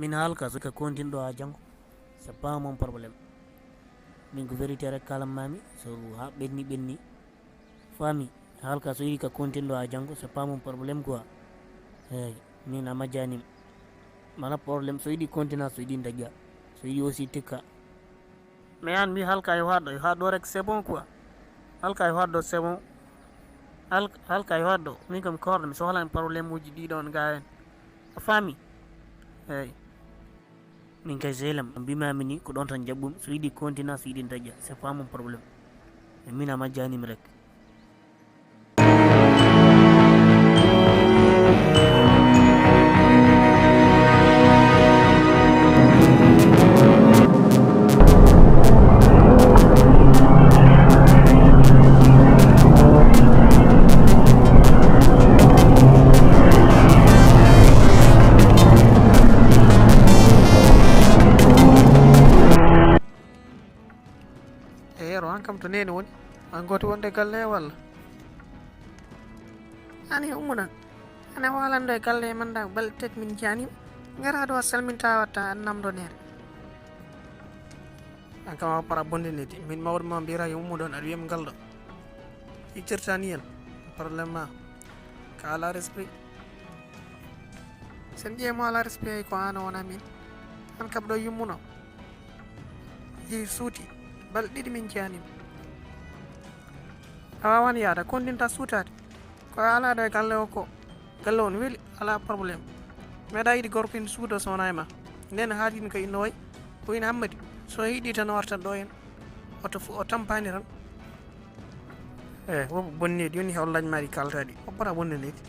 min halka so ka continue ɗo ha janggo c'est pas mon probléme. min ko vérité rek kalanmami, so ha ɓenni fami halka so yiɗi ka continue ɗo ha janggo c'est pas mon probléme quoi. eyyi min a majjanima, mana probléme so yiɗi continue, so yiɗi dagga, so yiɗi aussi tikka. mais an mi halka yo haɗɗo rek c'est bon quoi. halka yo haɗɗo c'est bon. halka yo haɗɗo min kam korɗo mi sohlani probléme uji ɗiɗon ga hen, a faami. eyyi min kay sehlem mbimami ni ko ɗon tan jaɓɓumi, so yiɗi continue, so yiɗi dagga c'est pas mon probléme. e min a majjanimi rek. an kam to neni woni an goti wonde galle walla ani ummuɗan ane walando e galle manda balɗe tati min janima gara ɗo salminta watta an namdo nere an kam a para bondinidi min mawɗo ma mbira yo ummuɗon aɗa wiyam ngalɗo iccertani en probléme ma ka ala respect. sen ƴeemo ala respect ko an wona min, an kam ɗo yummuno yi suuti balɗe ɗiɗi min janima a wawan yaada kontinta suutade ko alaɗo e galle o ko galle on weeli ala probléme. meeɗa yiɗi gorko ina suudo sowona e ma, nden haalini ko inno way o ina Hamadi, so yiiɗi tan wartan ɗo hen o tampani tan. wobo bonnidi joni hewlo dañmaɗi kaltaɗi hoppata bonnanidi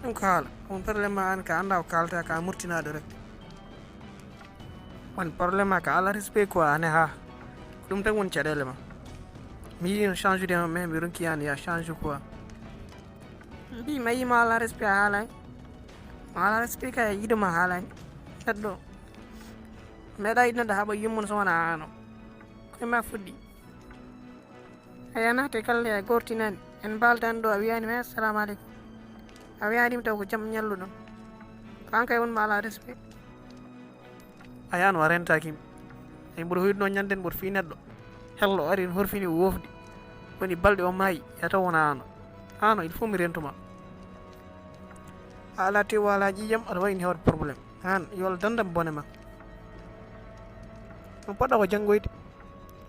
ɗum ko haala on probléme ma an ka anda ko kalta ka murtinaɗo rek. won probléme ma ka ala respect quoi ane ha ɗum tan woni caɗele ma. mi yiɗi no change ude mais mi ronki yani ya change quoi. mbima yima ala respect a haalani, ala respect kay yiɗoma haalani. neɗɗo meeɗa yiɗ neɗɗo haaɓa yummuno so wona an o koye ma fuɗɗi. a yanate galle a gortinani en mbaldani ɗo a wiyanimi assalamu aleykum, a wiyanima taw ko jaam ñalluɗon, ko an kay wonma ala respect. a yano a rentakimi ay mboɗo hoyɗuno ñanden mboɗo fi neɗɗo hello ari n horfini o wofdi woni balɗe o maayi ya taw wona ano il faut mi rentuma. a ala tewo ala ƴiƴam aɗa wayni hewde probléme an yo Allah dandam bone ma. no poɗɗa ko janggoyde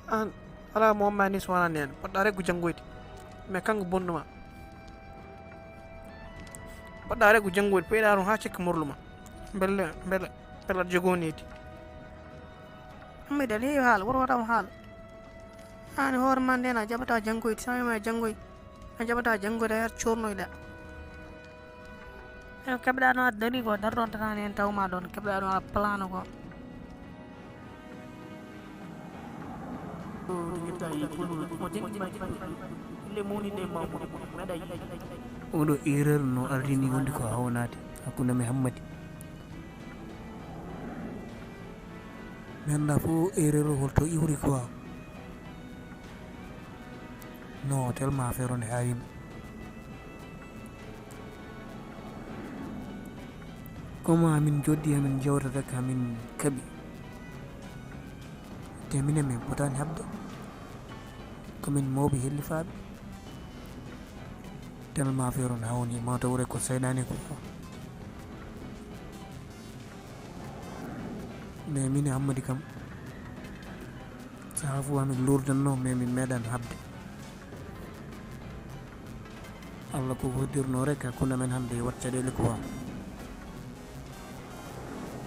an ala mo wammani so wona nene poɗɗa reggo janggoyde mais kanko bonnuma. poɗɗa reggo janggoyde peyɗa ɗum ha cikka morluma belle aɗa jogonidi. Hamadi aɗa heewi haala woto watamo haala an hoore ma nden a jaɓata janggoyde sa wima janggoy a jaɓata janggoyde a yar cornoyɗa. e keɓɗa ɗon a dari ko darɗon tatani hen tawma ɗon keɓɗa ɗon a plano ko oɗo erreur no ardini wonde ko hawnade hakkude mi Hamadi. mi anda fo erreur o holto iwri quoi. non tellement affaire on hawima. comment amin joddi amin jewta rek amin kaɓi te minen min potani habde komin mawɓe hellifaɓe tellement affaire on hawni mataw rek ko seydani ko mais min Hamadi kam saha fo amin lurdanno mais min meeɗan habde. Allah ko hoddirno rek hakkude men hande wat caɗele quoi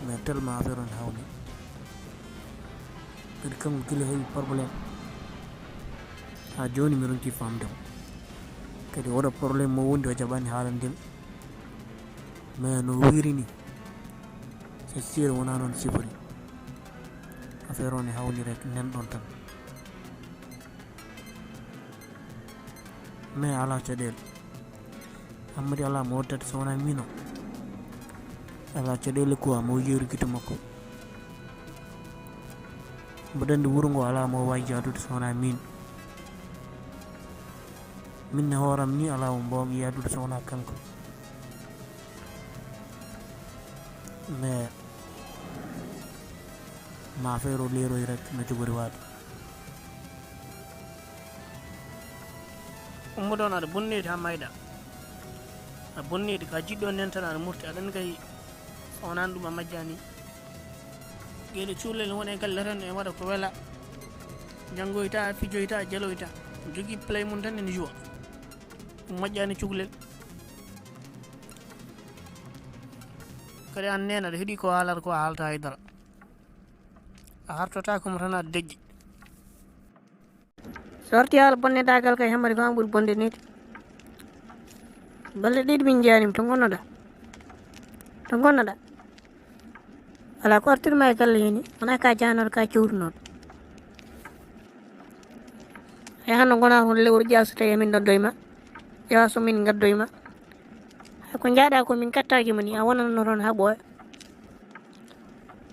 mais tellement affaire on hawni kadi kanko gila heewi probléme ha joni mi ronki famdemo kadi oɗo probléme mo wondi o jaɓani haalandema mais no wirini c'est sûr wona noon sifori affaire on e hawni rek nanɗon tan mais ala caɗele. Hamadi ala mo waddata so wona mino ala caɗele quoi mo yeeru guite makko mboɗandi wuuro ngo ala mo wawi jadude so wona min minne hooram ni ala mo mbawmi yadude so wona kanko mais ma affaire o leeroy rek no jogori waade. ummoɗon aɗa bonnidi ha mayɗa a bonnidi ka jiɗɗo nden tan aɗa murti aɗani kay so wonani ɗum a majjani gueɗe cuulel woni galle tan e waɗa ko wela janggoyta fijoyta jaloyta jogui play mum tan ene juwa ɗum moƴƴani cukalel kadi an nena aɗa heeɗi ko haalata ko a haalta haydara a hartota komo tan aɗa deƴƴi sorti haala bonnedagal kay Hamadi fama ɓuuri bonde nede balle ɗiɗi min jeyanima to gonnoɗa ala ko artirma e galle heni wona ka janoɗo ka cewrunoɗo e hanno gona hon lewru ƴa so tawi min noddoyma ƴewa somin gaddoyma hayko jaaɗa ko min kattaki mo ni a wonanno toon ha ɓooya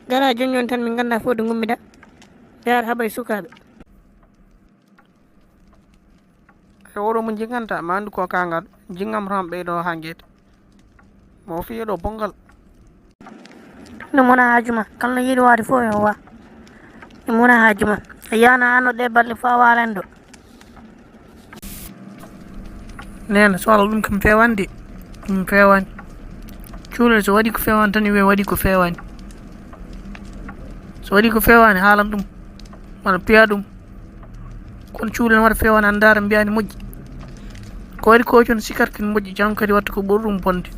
gara joni tan min ganda fof de gummiɗa yaara haɓay sukaɓe e oɗo mo jinganta ma andu ko kangal jingam tan ɓeyɗo ha gueete mo fiyeɗo bongal ɗum wona haajuma kala no yiiɗi waade fof yo wa ɗum wona haajuma a yana anno ɗe balɗe fo a walani ɗo nena so ala ɗum kam fewande ɗum fewani cuulel so waɗi ko fewani tan wiye waɗi ko fewani so waɗi ko fewani haalan ɗum walla piya ɗum kono cuulel waɗa fewani andara mbiyani moƴƴi ko waɗi ko coon sikkat kene moƴƴi janggo kadi watta ko ɓuri ɗum bonde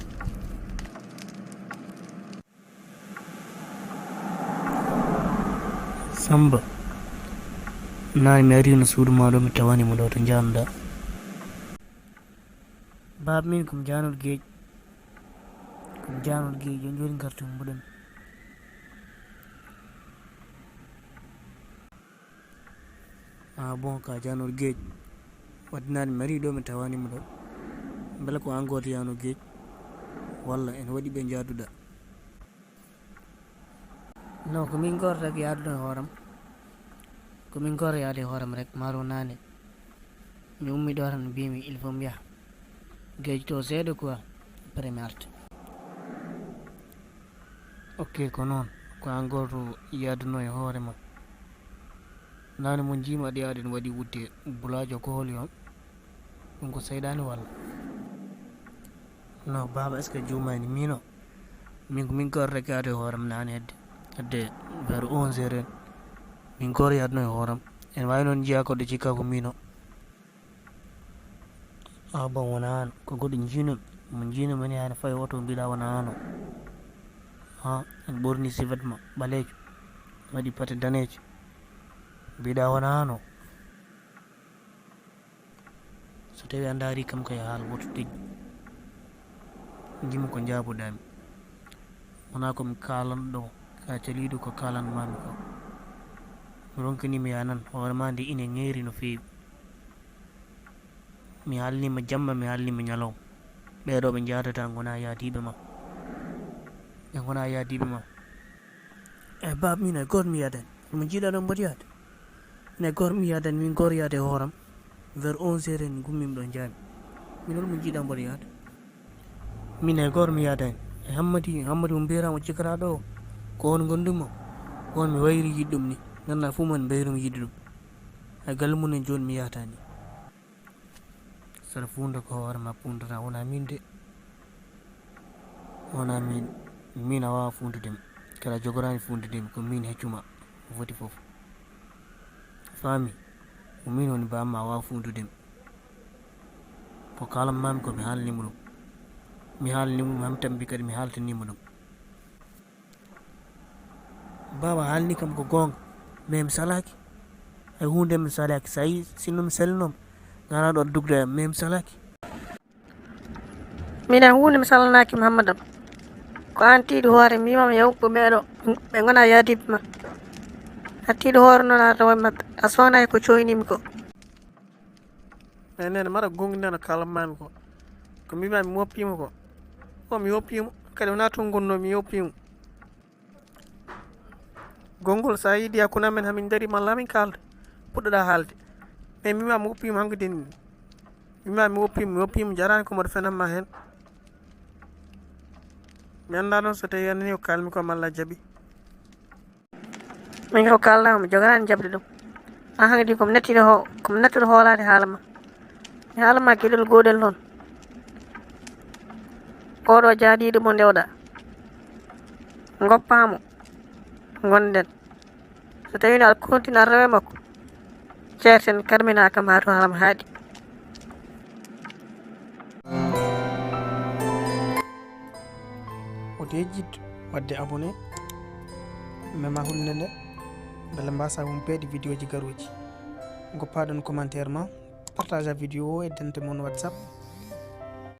Samba nani mi ari no suudu ma ɗo mi tawanimo ɗo to janoɗa baba min komi janoɗo gueeƴi joni joni gartumi mbuɗami bon ka janoɗo gueeƴi wadde nani mi ari ɗo mi tawanimo ɗo beele ko an goto yano gueeƴi walla ene waɗi ɓe jaaduɗa non komin goto rek yaaduɗo e hooram komin goto yaade e hooram rek maro nane mi ummi ɗo tan mbimi il faut mi yaha gueeƴi to seeɗa quoi après mi arta ok ko noon ko an goto yaaduno e hoorema nane mo jiima aɗa yaade ne waɗi wudde bulajo ko holi on ɗum ko seyɗani walla non baba est ce que jumani mino min komin goto rek yaade e hooram nane hedde vers 11h en min goto yadno e hooram en wawi noon jiiya koɗo cikka ko mino bon wona an ko goɗɗo jiinomi mo jiinomani hani fayi oto mbiɗa wona an o en ɓorni sivet ma ɓalejo waɗi pate danejo mbiɗa wona an o so tawi a daari kam kay haala woto deƴƴi jima ko jabuɗami wona komi kalanɗo ka caliɗo ko kalanmami ko mi ronkanima yanan hoorema nde ine ŋeeri no feewi mi haalnima jamma mi haalnima ñalawma ɓeɗo ɓe jadata gona yaadiɓe ma ɓe gona yaadiɓe ma eyyi baba min e goto mi yadani omo jiiɗa ɗo mboɗo yaade min e goto mi yadani min goto yaade e hooram vers 11h en gummimi ɗo jaami min holmo jiiɗa mboɗo yaade min e goto mi yadani e Hamadi mo mbiyatamo cikaraɗo o ko on gonduma ko on mi wayri yiɗɗum ni ganduɗa fuu mon mbayrum yiɗi ɗum hay galle mum en joni mi yatani saɗa funda ko hoorema pundata wona min de wona min a wawa fundudemi kala jogorani fundudemi ko min heccuma foti foof faami ko min woni bamma a wawa fundudemi ko kalanmami ko mi haalnimo ɗum mi haalnimo ham tambi kadi mi haltanimo ɗum baba haalni kam ko gonga mais mi salaki hay hunde mi salaki sa yi sinno mi salinoma gana ɗo aɗa dugda yam mais mi salaki minen hunde mi salanaki Mouhammadam ko an tiiɗi hoore mbimama yawko ɓeɗo ɓe gona yaadiɓe ma a tiiɗi hoore noon a tawa mabɓe a sownaki ko coynimi ko mais nene mbaɗa gongdeno kalanmami ko mbimami mi woppima ko o mi woppimo kadi wona toon gonno mi woppimo gongol sa yiiɗi hakkude amen hamin daari malla hamin kalda puɗɗoɗa haalde mais mbimami mi woppima hanko denni mbimami mi woppimo jarani ko mbaɗa fenanma hen mi anda noon so tawi anani ko kalmi ko malla jaaɓi min ko kalna mo jogani jabde dum an hangadi kom nettude hoolade haalama mi haalama kelol godel non oɗo jaadiɗo mo ndewɗa goppamo gonden so tawi no aɗa continue a rewe makko ceerten karmina kam ha to haalama haaɗi oto yejjid wadde abonné mema hulde nde beele mbasa humpeede vidéo ji garoji goppaɗon commentaire ma partage vidéo o e dente mon WhatsApp